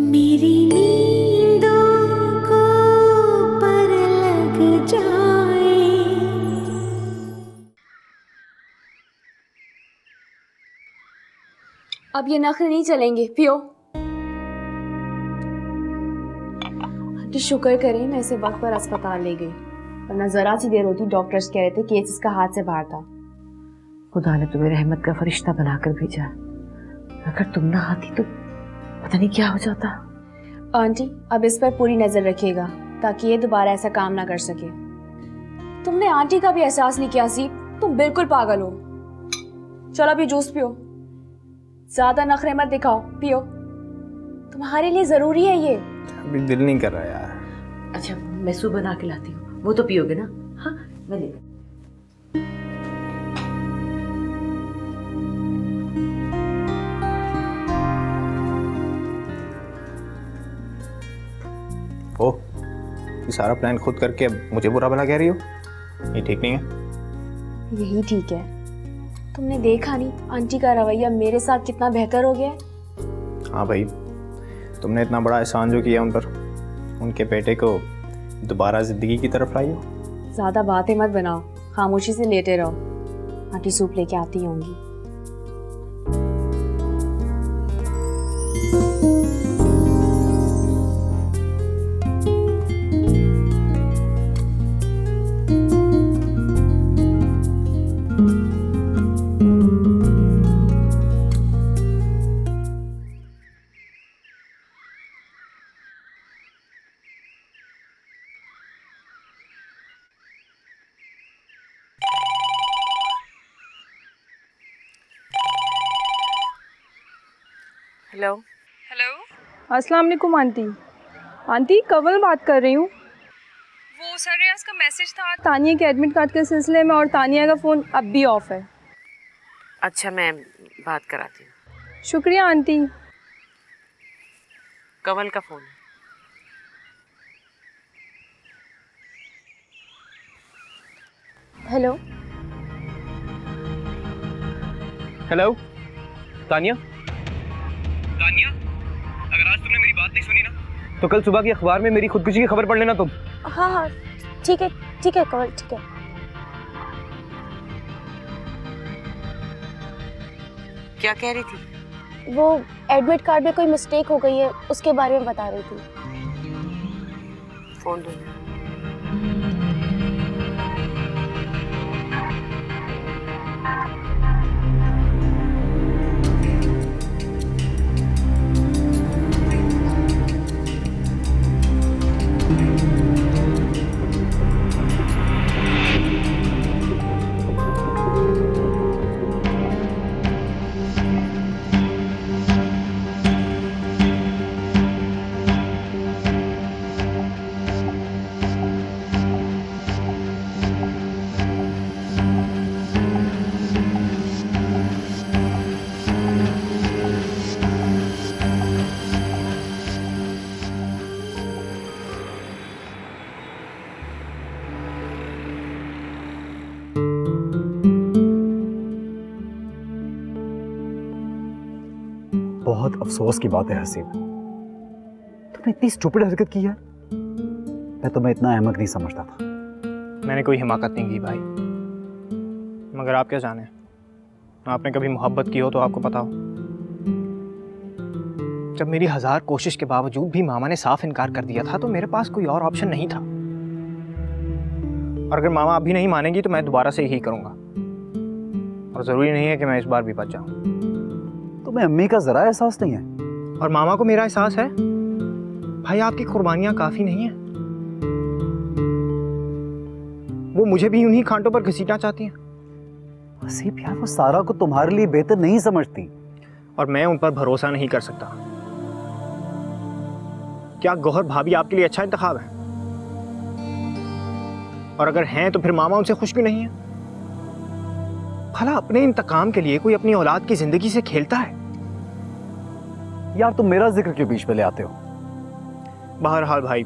मेरी नींदों को पर लग जाए। अब ये नखरे नहीं चलेंगे, पियो। आंटी शुक्र करें मैं इसे वक्त पर अस्पताल ले गई, वरना जरा सी देर होती डॉक्टर्स कह रहे थे केस इसका हाथ से बाहर था। खुदा ने तुम्हें रहमत का फरिश्ता बनाकर भेजा, अगर तुम ना आती तो पता नहीं क्या हो जाता। आंटी अब इस पर पूरी नजर रखिएगा ताकि ये दोबारा ऐसा काम ना कर सके। तुमने आंटी का भी एहसास नहीं किया सी, तुम बिल्कुल पागल हो। चलो अभी जूस पियो, ज्यादा नखरे मत दिखाओ, पियो, तुम्हारे लिए जरूरी है ये। अभी दिल नहीं कर रहा यार। अच्छा मैं सूप बना के लाती हूँ, वो तो पियोगे ना? हाँ मैं ले। ओह, ये सारा प्लान खुद करके अब मुझे बुरा भला कह रही हो? ये ठीक नहीं है। यही ठीक है। तुमने देखा नहीं आंटी का रवैया मेरे साथ कितना बेहतर हो गया है। हाँ भाई, तुमने इतना बड़ा एहसान जो किया उन पर, उनके बेटे को दोबारा जिंदगी की तरफ लाई हो। ज्यादा बातें मत बनाओ, खामोशी से लेटे रहो। आंटी सूप लेके आती होंगी। हेलो। अस्सलाम वालेकुम आंटी। आंटी कवल बात कर रही हूँ। वो सर रियाज का मैसेज था तानिया के एडमिट कार्ड के सिलसिले में, और तानिया का फ़ोन अब भी ऑफ है। अच्छा मैं बात कराती हूँ। शुक्रिया आंटी। कमल का फोन है। हेलो। हेलो तानिया। तानिया, अगर आज तुमने मेरी बात नहीं सुनी ना, तो कल सुबह की अखबार में मेरी खुदकुशी की खबर पढ़ लेना तुम। हाँ हाँ ठीक है कमल, ठीक है। क्या कह रही थी? वो एडमिट कार्ड में कोई मिस्टेक हो गई है, उसके बारे में बता रही थी। फोन दो। बहुत अफसोस की बात है हसीन, तुमने इतनी स्टूपिड हरकत की है। मैं तुम्हें इतना अहमक नहीं समझता था। मैंने कोई हिमाकत नहीं की भाई, मगर आप क्या जाने, आपने कभी मोहब्बत की हो तो आपको पता हो। जब मेरी 1000 कोशिश के बावजूद भी मामा ने साफ इनकार कर दिया था तो मेरे पास कोई और ऑप्शन नहीं था। और अगर मामा अभी नहीं मानेगी तो मैं दोबारा से यही करूंगा, और जरूरी नहीं है कि मैं इस बार भी बच जाऊं। तुम्हें अम्मी का जरा एहसास नहीं है? और मामा को मेरा एहसास है भाई, आपकी कुर्बानियां काफी नहीं है। वो मुझे भी उन्हीं कांटों पर घसीटना चाहती हैं। हसीब यार, वो सारा को तुम्हारे लिए बेहतर नहीं समझती, और मैं उन पर भरोसा नहीं कर सकता। क्या गौहर भाभी आपके लिए अच्छा इंतखाब है? और अगर हैं तो फिर मामा उनसे खुश क्यों नहीं है? भला अपने इंतकाम के लिए कोई अपनी औलाद की जिंदगी से खेलता है? यार तुम मेरा जिक्र क्यों बीच में ले आते हो? बहरहाल भाई,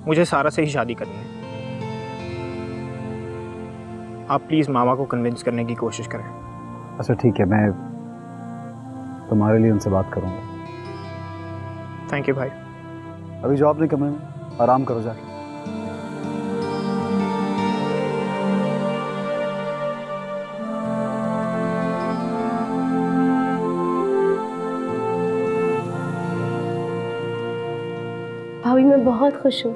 मुझे सारा से ही शादी करनी है। आप प्लीज मामा को कन्विंस करने की कोशिश करें। अच्छा ठीक है, मैं तुम्हारे लिए उनसे बात करूंगा। थैंक यू भाई। अभी जॉब नहीं कमरे में, आराम करो जाके। भाभी मैं बहुत खुश हूँ,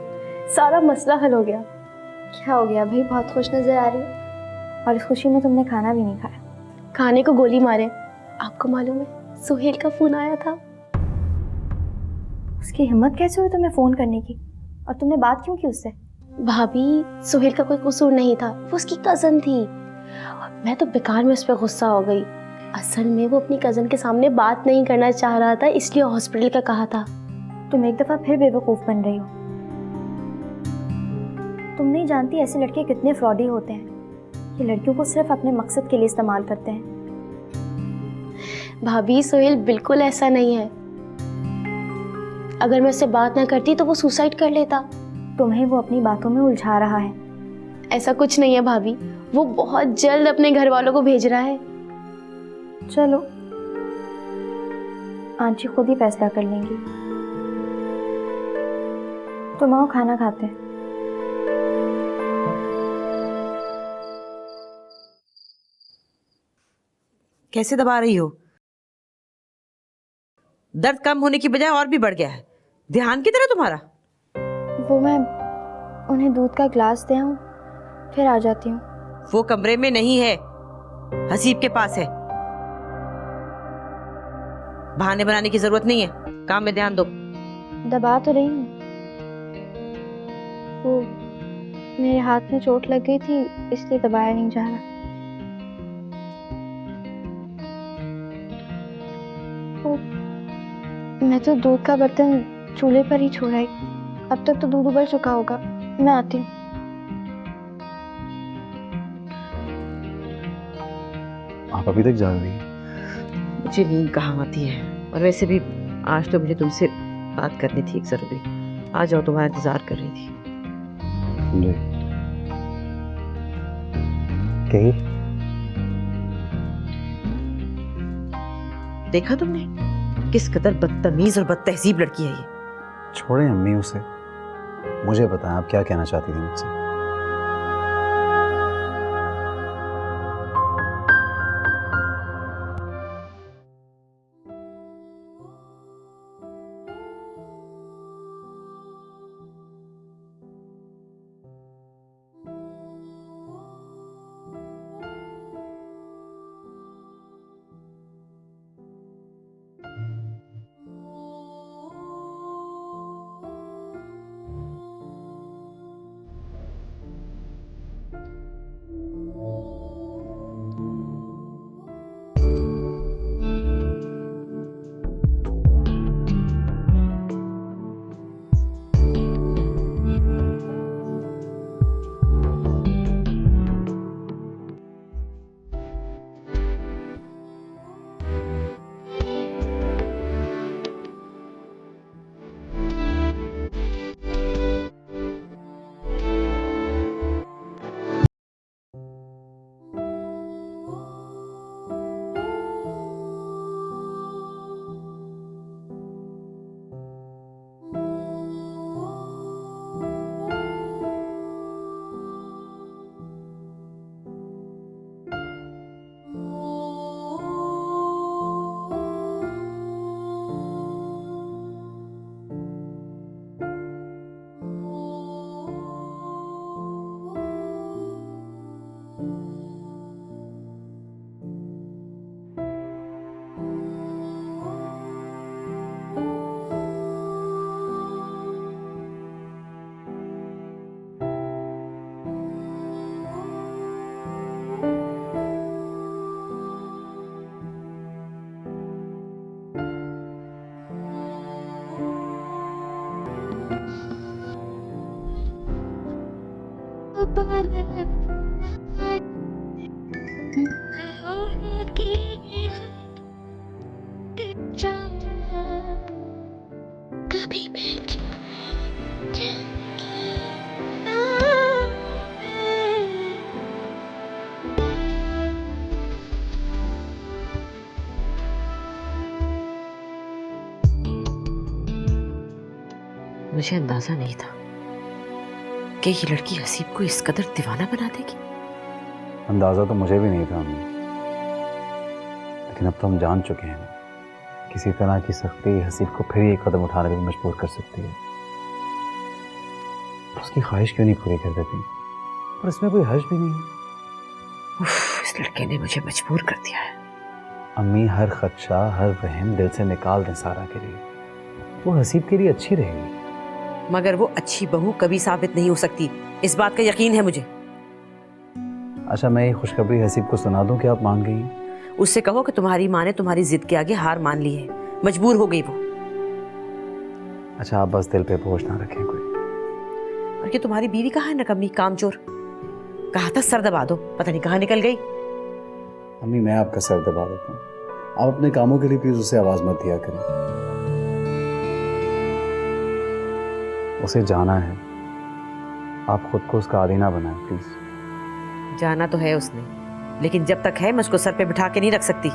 सारा मसला हल हो गया। क्या हो गया भाई, बहुत खुश नजर आ रही हो। और इस खुशी में तुमने खाना भी नहीं खाया। खाने को गोली मारे। आपको मालूम है सुहेल का फोन आया था। उसकी हिम्मत कैसे हुई तुम्हें फोन करने की, और तुमने बात क्यों की उससे? भाभी सुहेल का कोई कसूर नहीं था, वो उसकी कजन थी। मैं तो बेकार में उस पर गुस्सा हो गई। असल में वो अपनी कजन के सामने बात नहीं करना चाह रहा था, इसलिए हॉस्पिटल का कहा था। तुम एक दफा फिर बेवकूफ बन रही हो। तुम नहीं जानती ऐसे लड़के कितने फ्रॉडी होते हैं। ये लड़कियों को सिर्फ अपने मकसद के लिए इस्तेमाल करते हैं। भाभी सोहेल बिल्कुल ऐसा नहीं है। अगर मैं उससे बात ना करती तो वो सुसाइड कर लेता। तुम्हें वो अपनी बातों में उलझा रहा है। ऐसा कुछ नहीं है भाभी, वो बहुत जल्द अपने घर वालों को भेज रहा है। चलो आंटी खुद ही फैसला कर लेंगी। तुम आओ खाना खाते हैं। कैसे दबा रही हो? दर्द कम होने की बजाय और भी बढ़ गया है। ध्यान की तरह तुम्हारा। वो मैं उन्हें दूध का गिलास दे आऊं, फिर आ जाती हूँ। वो कमरे में नहीं है, हसीब के पास है। बहाने बनाने की जरूरत नहीं है, काम में ध्यान दो। दबा तो रही हूँ। वो मेरे हाथ में चोट लग गई थी, इसलिए दबाया नहीं जा रहा। मैं तो दूध का बर्तन चूल्हे पर ही छोड़ा है। अब तक तो दूध उबल चुका होगा। मैं आती हूँ। आप अभी तक जाग रही हैं? मुझे नींद कहाँ आती है, और वैसे भी आज तो मुझे तुमसे बात करनी थी एक जरूरी। आ जाओ, तुम्हारा इंतजार कर रही थी। जी कहीं देखा तुमने किस कदर बदतमीज और बदतहजीब लड़की है ये। छोड़े अम्मी उसे, मुझे बताएं आप क्या कहना चाहती थी मुझसे। मुझे अंदाजा नहीं था कि ये लड़की हसीब को इस कदर दीवाना बना देगी। अंदाजा तो मुझे भी नहीं था अम्मी, लेकिन अब तो हम जान चुके हैं किसी तरह की सख्ती हसीब को फिर एक कदम उठाने में मजबूर कर सकती है। उसकी ख्वाहिश क्यों नहीं पूरी कर देती? और इसमें कोई हर्ज भी नहीं है। इस लड़के ने मुझे मजबूर कर दिया है। अम्मी, हर खदशा, हर वहम दिल से निकाल दें सारा के लिए। वो हसीब के लिए अच्छी रहेगी। मगर वो अच्छी बहू कभी साबित नहीं हो सकती, इस बात का यकीन है मुझे। अच्छा, मैं ये खुशखबरी हसीब को सुना दूं कि आप मान गई हैं? उससे कहो कि तुम्हारी माँ ने तुम्हारी जिद के आगे हार मान ली है, मजबूर हो गई वो। अच्छा, आप बस दिल पे बोझ ना रखें कोई। और ये तुम्हारी बीवी कहाँ है नकम्मी कामचोर? कहा था सर दबा दो, पता नहीं कहाँ निकल गई। अम्मी, मैं आपका सर दबा देता हूँ। आप अपने कामों के लिए प्लीज उसे आवाज मत दिया करें। उसे जाना है, आप खुद को उसका आदी ना बनाएं प्लीज। जाना तो है उसने, लेकिन जब तक है मैं उसको सर पे बिठा के नहीं रख सकती।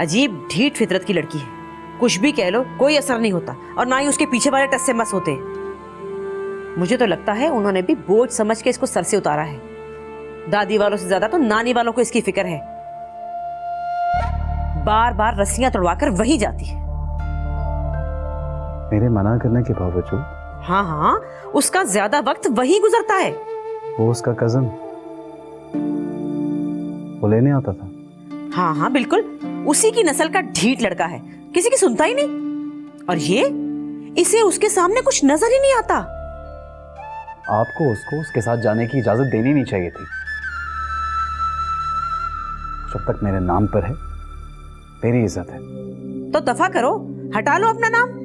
अजीब ढीठ फितरत की लड़की है, कुछ भी कह लो कोई असर नहीं होता, और ना ही उसके पीछे वाले टस से मस होते हैं। मुझे तो लगता है उन्होंने भी बोझ समझ के इसको सर से उतारा है। दादी वालों से ज्यादा तो नानी वालों को इसकी फिक्र है। बार बार रस्सियां तोड़वाकर वही जाती है। मेरे मना करने के बावजूद? हाँ हाँ, उसका ज्यादा वक्त वही गुजरता है। वो उसका कजन, वो लेने आता था। हाँ हाँ बिल्कुल, उसी की नस्ल का ढीठ लड़का है, किसी की सुनता ही नहीं। और ये, इसे उसके सामने कुछ नजर ही नहीं आता। आपको उसको उसके साथ जाने की इजाजत देनी नहीं चाहिए थी। जब तक मेरे नाम पर है मेरी इज्जत है। तो दफा करो, हटा लो अपना नाम।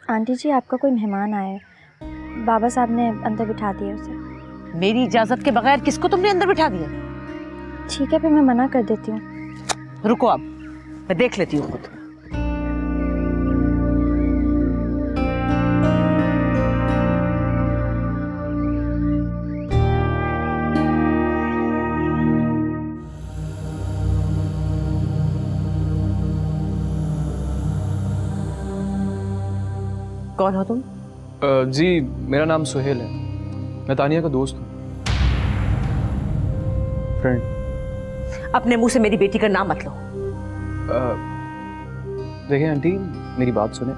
आंटी जी, आपका कोई मेहमान आया है, बाबा साहब ने अंदर बिठा दिया उसे। मेरी इजाजत के बगैर किसको तुमने अंदर बिठा दिया? ठीक है, फिर मैं मना कर देती हूँ। रुको, अब मैं देख लेती हूँ खुद। कौन हो तुम? जी, मेरा नाम सुहेल है, मैं तानिया का दोस्त हूँ, फ्रेंड। अपने मुंह से मेरी बेटी का नाम मत लो। देखिए आंटी, मेरी बात सुने।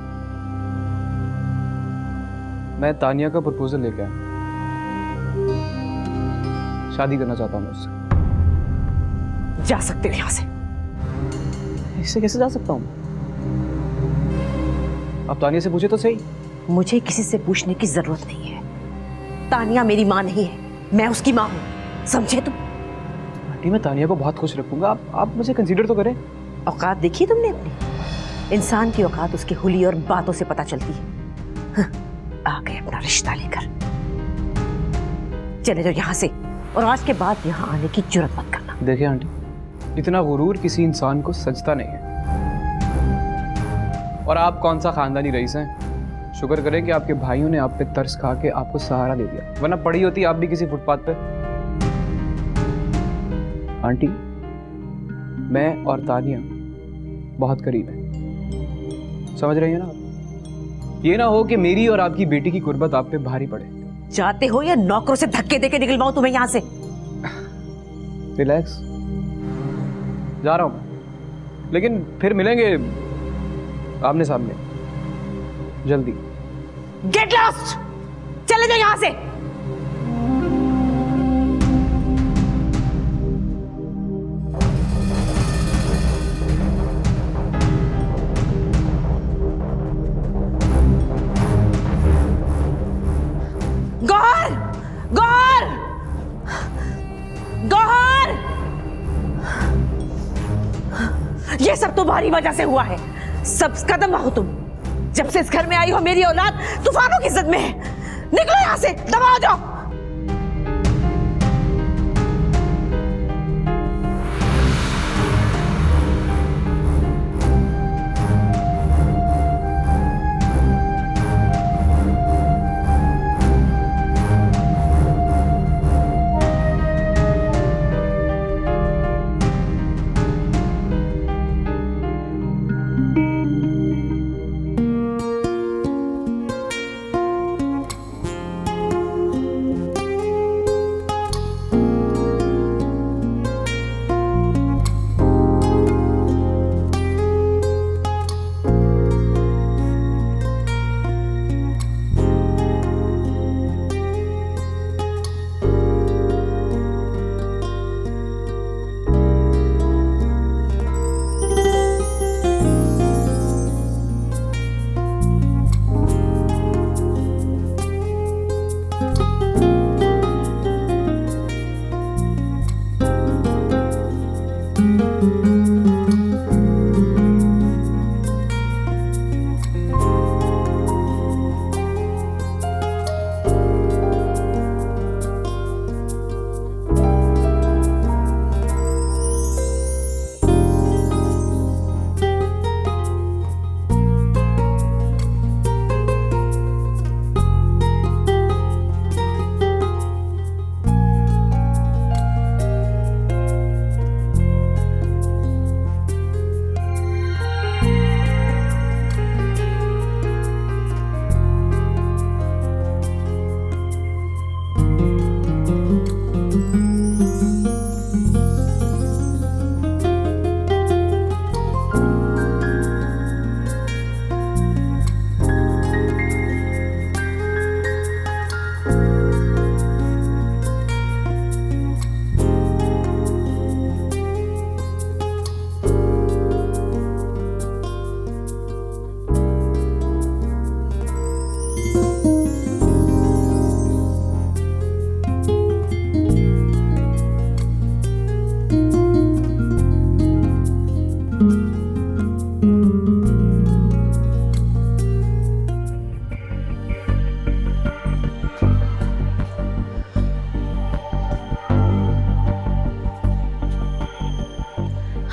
मैं तानिया का प्रपोजल लेके आया, शादी करना चाहता हूँ उससे। जा सकते हो यहाँ से। इससे कैसे जा सकता हूँ? आप तानिया से पूछे तो सही। मुझे किसी से पूछने की जरूरत नहीं है। तानिया मेरी माँ नहीं है, मैं उसकी माँ हूँ, समझे तुम? आंटी, मैं तानिया को बहुत खुश रखूंगा, आप मुझे कंसीडर तो करें। औकात देखी तुमने अपनी? इंसान की औकात उसकी हुली और बातों से पता चलती है। आ गए अपना रिश्ता लेकर। चले जाओ यहाँ से, और आज के बाद यहाँ आने की जुर्रत मत करना। देखिए आंटी, इतना गुरूर किसी इंसान को सजता नहीं है। और आप कौन सा खानदानी रईस हैं? शुक्र करें कि आपके भाइयों ने आप पे तरस खा के आपको सहारा दे दिया, वरना पड़ी होती आप भी किसी फुटपाथ पे। आंटी, मैं और तानिया बहुत करीब हैं, समझ रही हैं ना आप? ये ना हो कि मेरी और आपकी बेटी की कुर्बत आप पे भारी पड़े। चाहते हो या नौकरों से धक्के देके निकलवाऊं तुम्हें यहाँ से? रिलैक्स, जा रहा हूं मैं, लेकिन फिर मिलेंगे आमने सामने जल्दी। गेट लॉस्ट, चले जाओ यहाँ से। गौहर, गौहर, गौहर, ये सब तुम्हारी वजह से हुआ है। सब कदम हो तुम। जब से इस घर में आई हो मेरी औलाद तूफानों की जिद में है। निकलो यहाँ से, दबाओ जाओ।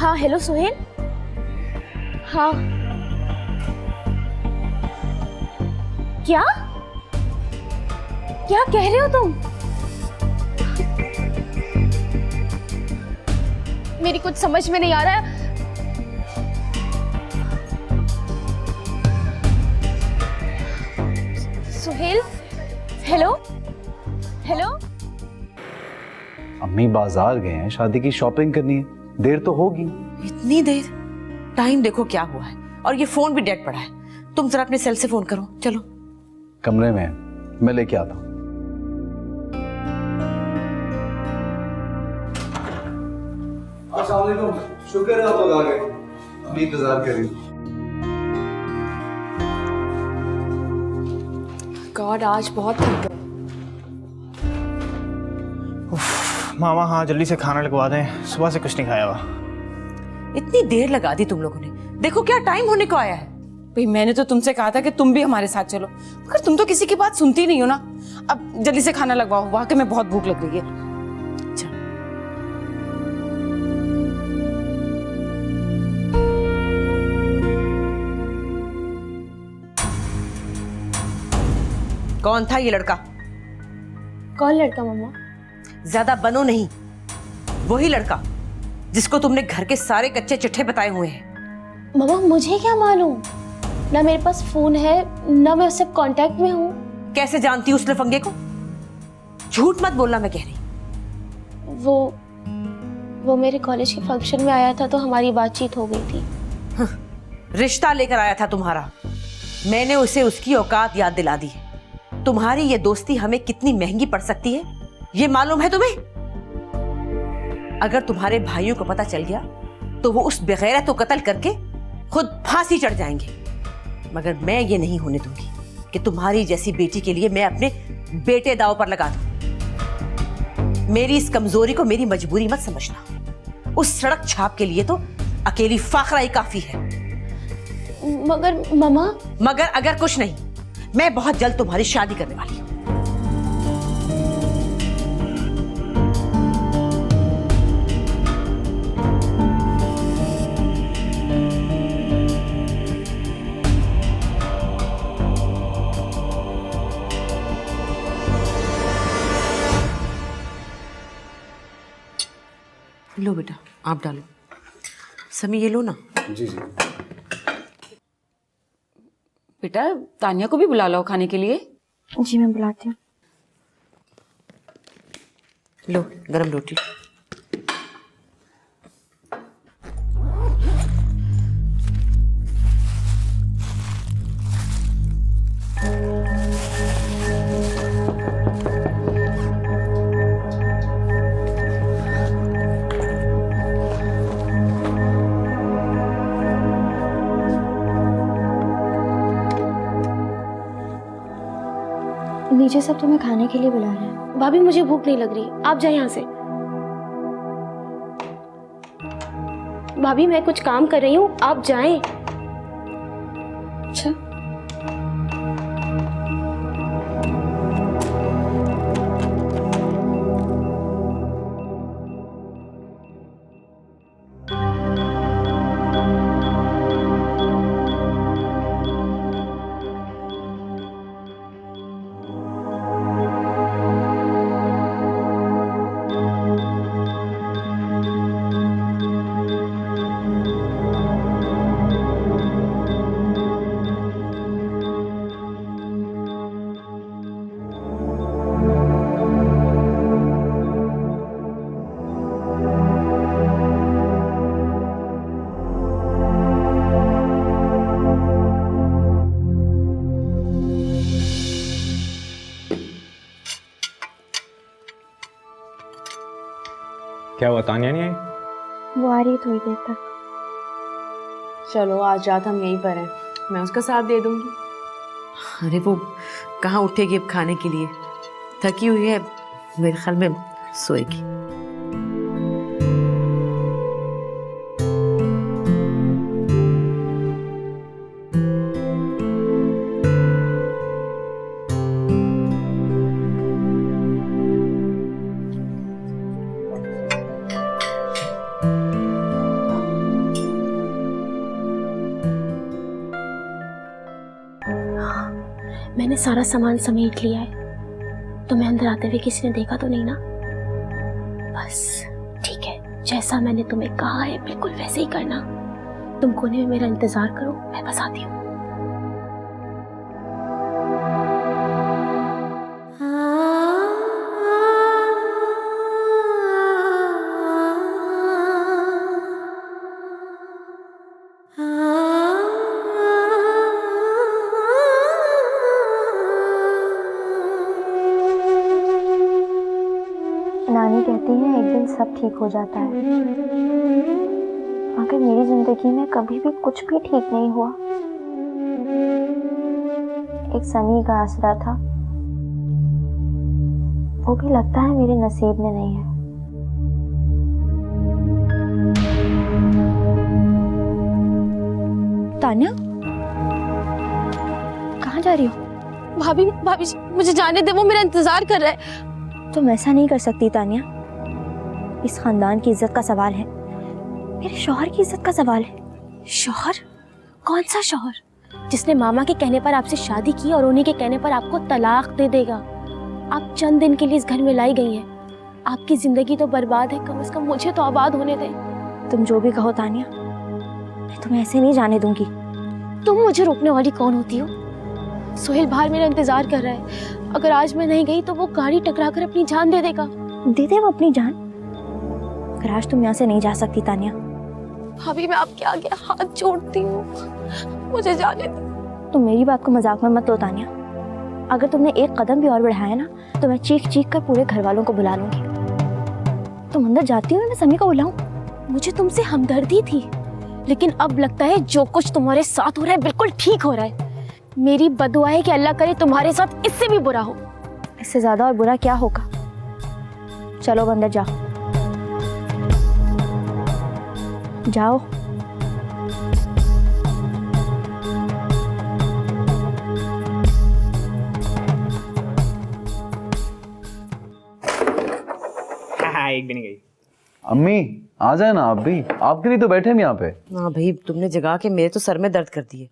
हाँ हेलो सुहेल। हाँ क्या क्या कह रहे हो तुम? मेरी कुछ समझ में नहीं आ रहा है। Suhail hello hello. अम्मी बाजार गए हैं, शादी की शॉपिंग करनी है, देर तो होगी। इतनी देर? टाइम देखो क्या हुआ है, और ये फोन भी डेड पड़ा है। तुम जरा अपने सेल से फोन करो। चलो कमरे में है, मैं लेके आता हूँ। अस्सलाम वालेकुम, शुक्र है आप लोग आ गए, अभी इंतजार कर रही हूँ। गॉड आज बहुत थक गए। मामा हाँ जल्दी से खाना लगवा दें, सुबह से कुछ नहीं खाया हुआ। इतनी देर लगा दी तुम लोगों ने, देखो क्या टाइम होने को आया है। भाई मैंने तो तुमसे कहा था कि तुम भी हमारे साथ चलो, मगर तुम तो किसी की बात सुनती नहीं हो ना। अब जल्दी से खाना लगवाओ, वाकई में बहुत भूख लग रही है। कौन था ये लड़का? कौन लड़का मम्मा? ज्यादा बनो नहीं, वही लड़का जिसको तुमने घर के सारे कच्चे चिट्ठे बताए हुए हैं। मम्मा मुझे क्या मालूम, ना मेरे पास फोन है ना मैं उससे कांटेक्ट में हूँ। कैसे जानती उस लफंगे को? झूठ मत बोलना, मैं कह रही। वो मेरे कॉलेज के फंक्शन में आया था तो हमारी बातचीत हो गई थी। रिश्ता लेकर आया था तुम्हारा, मैंने उसे उसकी औकात याद दिला दी है। तुम्हारी ये दोस्ती हमें कितनी महंगी पड़ सकती है ये मालूम है तुम्हें? अगर तुम्हारे भाइयों को पता चल गया तो वो उस बेगैरत को कत्ल करके खुद फांसी चढ़ जाएंगे, मगर मैं ये नहीं होने दूंगी कि तुम्हारी जैसी बेटी के लिए मैं अपने बेटे दांव पर लगा दूं। मेरी इस कमजोरी को मेरी मजबूरी मत समझना, उस सड़क छाप के लिए तो अकेली फाखरा ही काफी है। मगर मम्मा। मगर अगर कुछ नहीं, मैं बहुत जल्द तुम्हारी शादी करने वाली हूं। लो बेटा, आप डालो। समी ये लो ना। जी जी। बेटा तानिया को भी बुला लो खाने के लिए। जी मैं बुलाती हूँ। लो गरम रोटी। नीचे सब तुम्हें खाने के लिए बुला रहे हैं। भाभी मुझे भूख नहीं लग रही, आप जाए यहाँ से। भाभी मैं कुछ काम कर रही हूँ, आप जाएं। अच्छा क्या हुआ, तानिया नहीं आई? वो आ रही है थोड़ी देर तक। चलो आज रात हम यहीं पर हैं, मैं उसका साथ दे दूंगी। अरे वो कहाँ उठेगी अब खाने के लिए, थकी हुई है, मेरे ख्याल में सोएगी। मैंने सारा सामान समेट लिया है। तुम्हें अंदर आते हुए किसी ने देखा तो नहीं ना? बस ठीक है, जैसा मैंने तुम्हें कहा है बिल्कुल वैसे ही करना। तुम कोने में मेरा इंतजार करो, मैं बस आती हूँ। नानी कहती हैं एक दिन सब ठीक हो जाता है, मगर मेरी जिंदगी में कभी भी कुछ भी ठीक नहीं हुआ। एक सनी का आसरा था, वो भी लगता है मेरे नसीब में नहीं है। तान्या, कहाँ जा रही हो? भाभी भाभी जी, मुझे जाने दे, वो मेरा इंतजार कर रहा है। तुम ऐसा नहीं कर सकती तान्या, इस खानदान की इज्जत का सवाल है, मेरे शौहर की इज्जत का सवाल है। शौहर? कौन सा शौहर? जिसने मामा के कहने पर आपसे शादी की और उन्हीं के कहने पर आपको तलाक दे देगा। आप चंद दिन के लिए इस घर में लाई गई हैं। आपकी जिंदगी तो बर्बाद है, कम से कम मुझे तो आबाद होने दें। तुम जो भी कहो तान्या, मैं तुम्हें ऐसे नहीं जाने दूंगी। तुम मुझे रोकने वाली कौन होती हो? सोहेल बाहर मेरा इंतजार कर रहा है। अगर आज मैं नहीं गई तो वो गाड़ी टकरा कर अपनी जान दे देगा। दे दे वो अपनी जान, अगर आज तुम यहाँ से नहीं जा सकती तान्या। भाभी मैं आपके आगे हाथ जोड़ती हूँ, मुझे जाने दो। तुम मेरी बात को मजाक में मत लो तान्या, अगर तुमने एक कदम भी और बढ़ाया ना तो मैं चीख चीख कर पूरे घर वालों को बुला लूंगी। तुम अंदर जाती हो, मैं समी को बुलाऊं? मुझे तुमसे हमदर्दी थी, लेकिन अब लगता है जो कुछ तुम्हारे साथ हो रहा है बिल्कुल ठीक हो रहा है। मेरी बदुआ है कि अल्लाह करे तुम्हारे साथ इससे भी बुरा हो। इससे ज्यादा और बुरा क्या होगा? चलो अंदर जाओ, जाओ। हाँ, एक भी नहीं गई। अम्मी आ जाए ना आप भी, आपके लिए तो बैठे हम यहाँ पे। हाँ भाई, तुमने जगा के मेरे तो सर में दर्द कर दिए।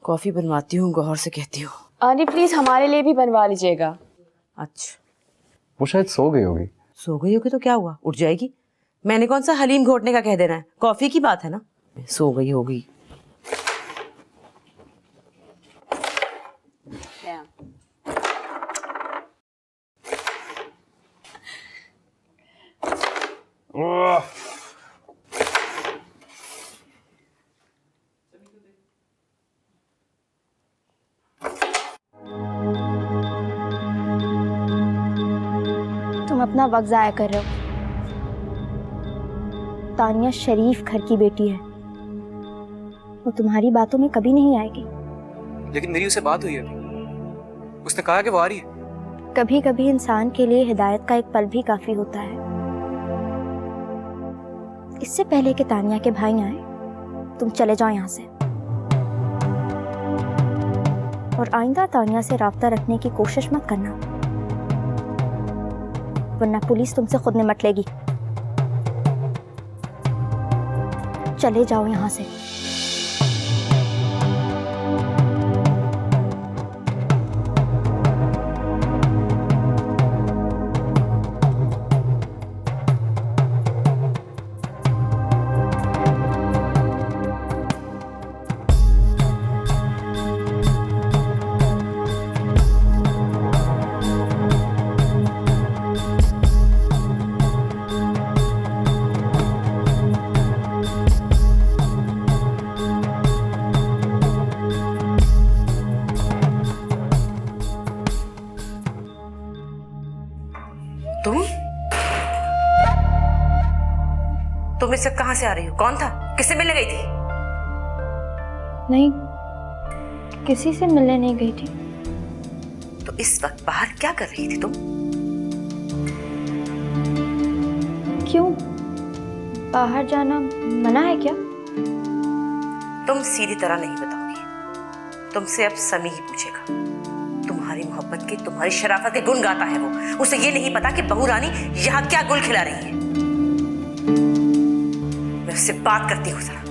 कॉफी बनवाती हूँ, गौर से कहती हूँ। आंटी प्लीज हमारे लिए भी बनवा लीजिएगा। अच्छा, वो शायद सो गई होगी। सो गई होगी तो क्या हुआ, उठ जाएगी। मैंने कौन सा हलीम घोटने का कह देना है, कॉफी की बात है ना। सो गई होगी। तुम अपना वक्त जाया कर रहे हो। तानिया शरीफ घर की बेटी है, वो तुम्हारी बातों में कभी नहीं आएगी। लेकिन मेरी उससे बात हुई अभी, उसने कहा कि वो आ रही है। कभी कभी इंसान के लिए हिदायत का एक पल भी काफी होता है। इससे पहले कि तानिया के भाई आए, तुम चले जाओ यहाँ से, और आइंदा तानिया से राब्ता रखने की कोशिश मत करना, वरना पुलिस तुमसे खुद निमट लेगी। चले जाओ यहाँ से। तुम इस वक्त कहाँ से आ रही हो? कौन था? किससे मिलने गई थी? नहीं, किसी से मिलने नहीं गई थी। तो इस वक्त बाहर क्या कर रही थी तुम? क्यों, बाहर जाना मना है क्या? तुम सीधी तरह नहीं बताओगी, तुमसे अब समी ही पूछेगा। तुम्हारी मोहब्बत के, तुम्हारी शराफत के गुण गाता है वो। उसे ये नहीं पता कि बहू रानी यहाँ क्या गुल खिला रही है। मैं उससे बात करती हूँ जरा।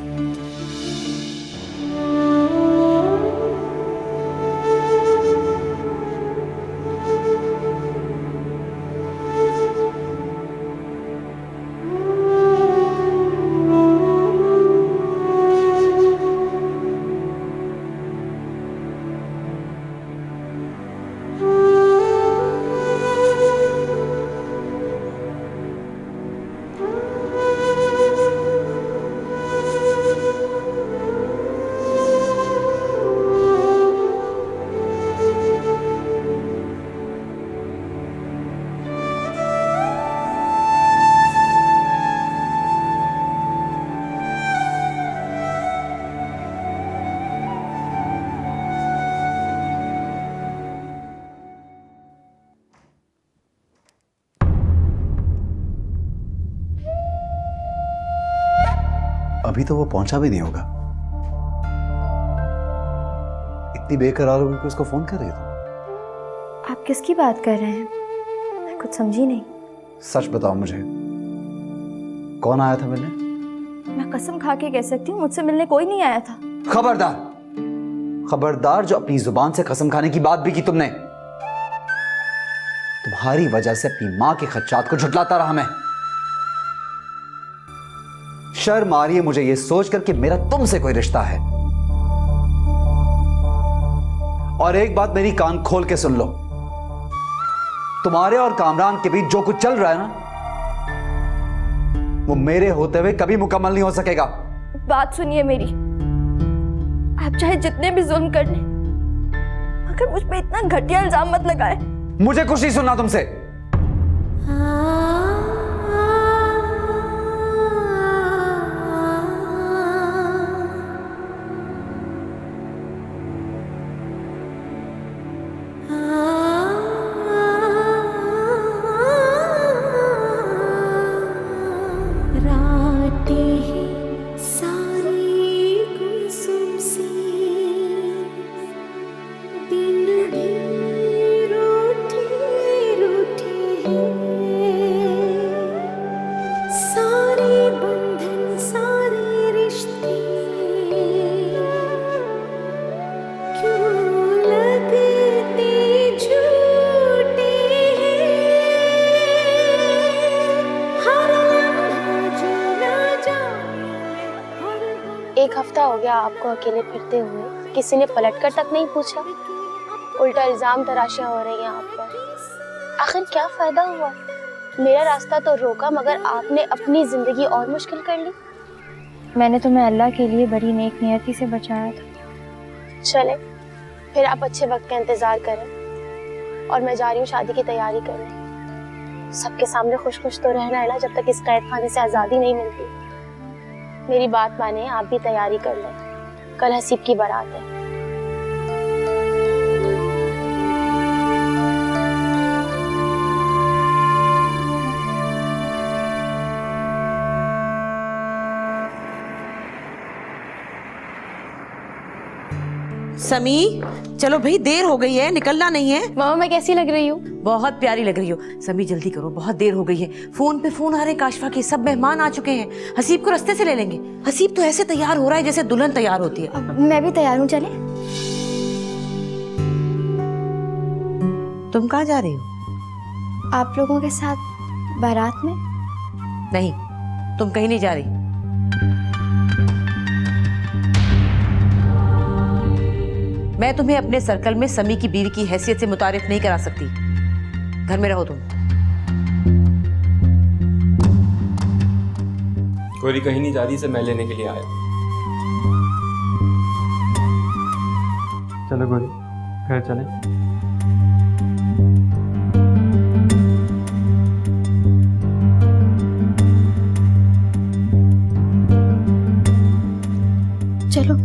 अभी तो वो पहुंचा भी नहीं होगा। इतनी बेकरार होगी कि उसको फोन कर रही हो? आप किसकी बात कर रहे हैं? मैं कुछ समझी नहीं। सच बताओ मुझे, कौन आया था मिलने? मैं कसम खा के कह सकती हूँ मुझसे मिलने कोई नहीं आया था। खबरदार, खबरदार, जो अपनी जुबान से कसम खाने की बात भी की तुमने। तुम्हारी वजह से अपनी मां के खदशात को झुठलाता रहा मैं। शर्म आ रही है मुझे ये सोचकर कि मेरा तुमसे कोई रिश्ता है। और एक बात मेरी कान खोल के सुन लो, तुम्हारे और कामरान के बीच जो कुछ चल रहा है ना, वो मेरे होते हुए कभी मुकम्मल नहीं हो सकेगा। बात सुनिए मेरी, आप चाहे जितने भी जुल्म कर लें, मगर मुझ पे इतना घटिया इल्जाम मत लगाए। मुझे कुछ नहीं सुनना तुमसे। एक हफ्ता हो गया आपको अकेले फिरते हुए, किसी ने पलटकर तक नहीं पूछा। उल्टा इल्जाम तराशियां हो रही हैं आप पर। आखिर क्या फायदा हुआ? मेरा रास्ता तो रोका, मगर आपने अपनी जिंदगी और मुश्किल कर ली। मैंने तुम्हें अल्लाह के लिए बड़ी नेक नियति से बचाया था। चले, फिर आप अच्छे वक्त का इंतजार करें और मैं जा रही हूँ शादी की तैयारी करने। सबके सामने खुश खुश तो रहना है ना, जब तक इस कैद खाने से आज़ादी नहीं मिलती। मेरी बात माने, आप भी तैयारी कर लें, कल हसीब की बारात है। समी, चलो भाई, देर हो गई है, निकलना नहीं है। मामा मैं कैसी लग रही हूँ? बहुत प्यारी लग रही हो। समी जल्दी करो, बहुत देर हो गई है। फोन पे फोन आ रहे हैं काशफा के, सब मेहमान आ चुके हैं। हसीब को रास्ते से ले लेंगे। हसीब तो ऐसे तैयार हो रहा है जैसे दुल्हन तैयार होती है। मैं भी तैयार हूँ, चले। तुम कहाँ जा रही हो? आप लोगों के साथ बारात में। नहीं, तुम कहीं नहीं जा रही। मैं तुम्हें अपने सर्कल में समी की बीवी की हैसियत से मुतारिफ नहीं करा सकती। घर में रहो तुम। कोई कहीं नहीं जा रही, इसे मैं लेने के लिए आया। चलो गोरी, घर चले। चलो।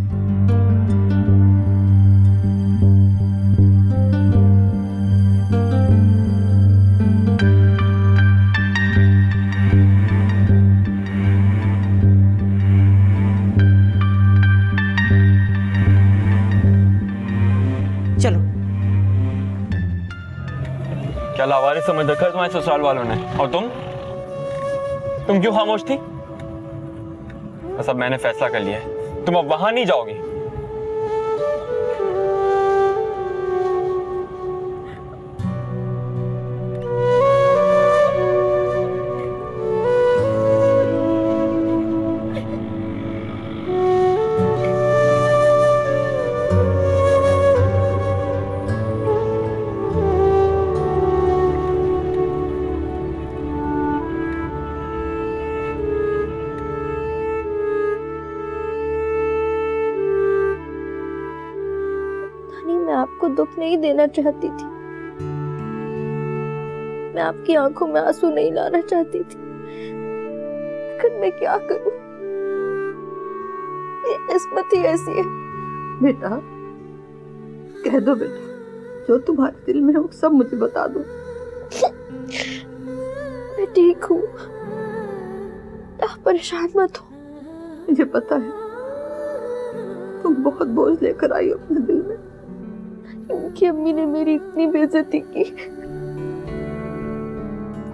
चलो। क्या लावारिस समझ रखा है तुम्हारे ससुराल वालों ने? और तुम क्यों खामोश थी? बस अब मैंने फैसला कर लिया है, तुम अब वहां नहीं जाओगी। मैं आपको दुख नहीं देना चाहती थी, मैं आपकी आंखों में आंसू नहीं लाना चाहती थी, लेकिन मैं क्या करूं, ये किस्मत ही ऐसी है। बेटा, कह दो बेटा, जो तुम्हारे दिल में हो सब मुझे बता दो। मैं ठीक हूँ, आप परेशान मत हो, मुझे पता है तुम बहुत बोझ लेकर आई हो अपने दिल में। उनकी अम्मी ने मेरी इतनी बेइज्जती की,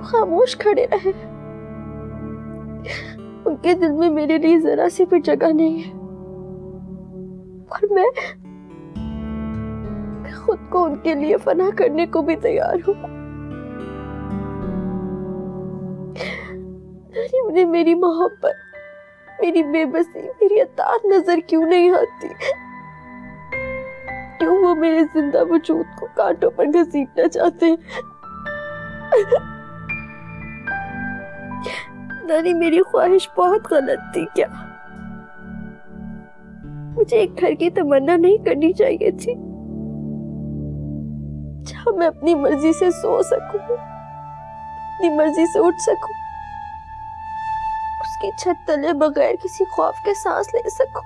खामोश खड़े रहे। उनके दिल में मेरे लिए जरा सी भी जगह नहीं है, और मैं खुद को उनके लिए फना करने को भी तैयार हूँ। उन्हें मेरी मोहब्बत, मेरी बेबसी, मेरी अताअत नजर क्यों नहीं आती? क्यों वो मेरे जिंदा वजूद को कांटों पर घसीटना चाहते हैं? नानी, मेरी ख्वाहिश बहुत गलत थी क्या? मुझे एक घर की तमन्ना नहीं करनी चाहिए थी जहां मैं अपनी मर्जी से सो सकूं, अपनी मर्जी से उठ सकूं, उसकी छत तले बगैर किसी खौफ के सांस ले सकूं।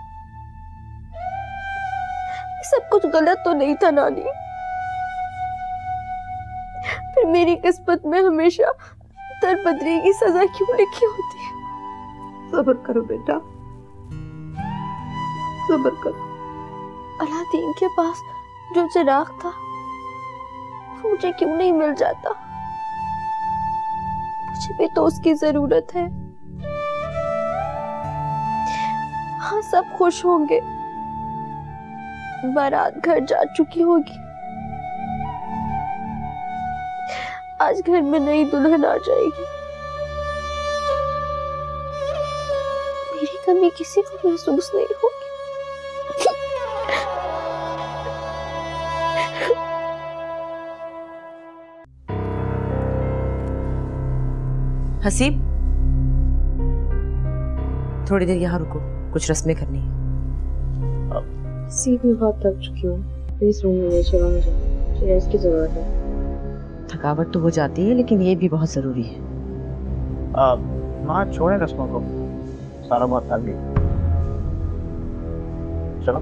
सब कुछ गलत तो नहीं था नानी? फिर मेरी किस्मत में हमेशा दरबदरी की सजा क्यों लिखी होती है? सब्र करो बेटा, सब्र करो। अलादीन के पास जो चिराग था वो मुझे क्यों नहीं मिल जाता? मुझे भी तो उसकी जरूरत है। हाँ, सब खुश होंगे, बारात घर जा चुकी होगी, आज घर में नई दुल्हन आ जाएगी। मेरी कमी किसी को महसूस नहीं होगी। हसीब, थोड़ी देर यहाँ रुको, कुछ रस्में करनी है। सीख में बहुत थक चुकी हूँ, प्लीज रूम में नीचे वहाँ जाओ, मुझे रेस्ट की जरूरत है। थकावट तो हो जाती है, लेकिन ये भी बहुत जरूरी है। माँ छोड़े रस्मों को, सारा बहुत थक गई। चलो।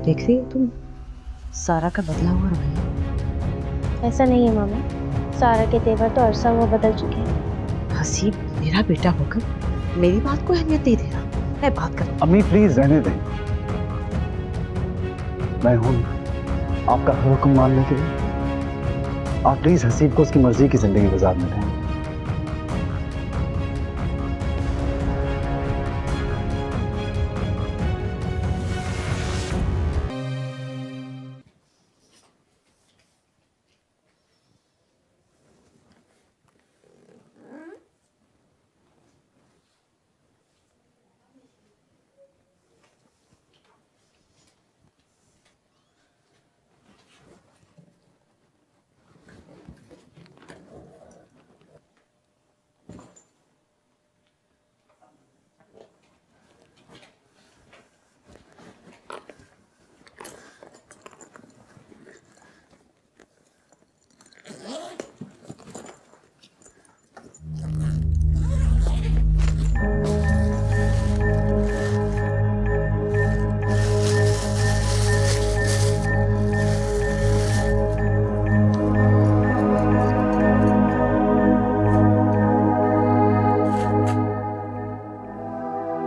देख रही हो तुम सारा का बदला हुआ रवैया? ऐसा नहीं है मामा, सारा के तेवर तो अरसा हुआ बदल चुके हैं। हसीब, मेरा बेटा होकर मेरी बात को अहमियत नहीं दे रहा। मैं बात कर। अम्मी प्लीज रहने दें, मैं हूं आपका हर हुक्म मानने के लिए। आप प्लीज हसीब को उसकी मर्जी की जिंदगी गुजारने दें।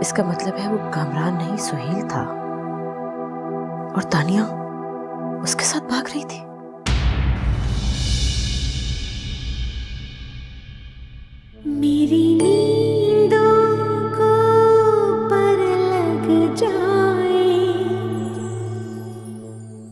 इसका मतलब है वो कामरान नहीं सुहेल था, और तानिया उसके साथ भाग रही थी।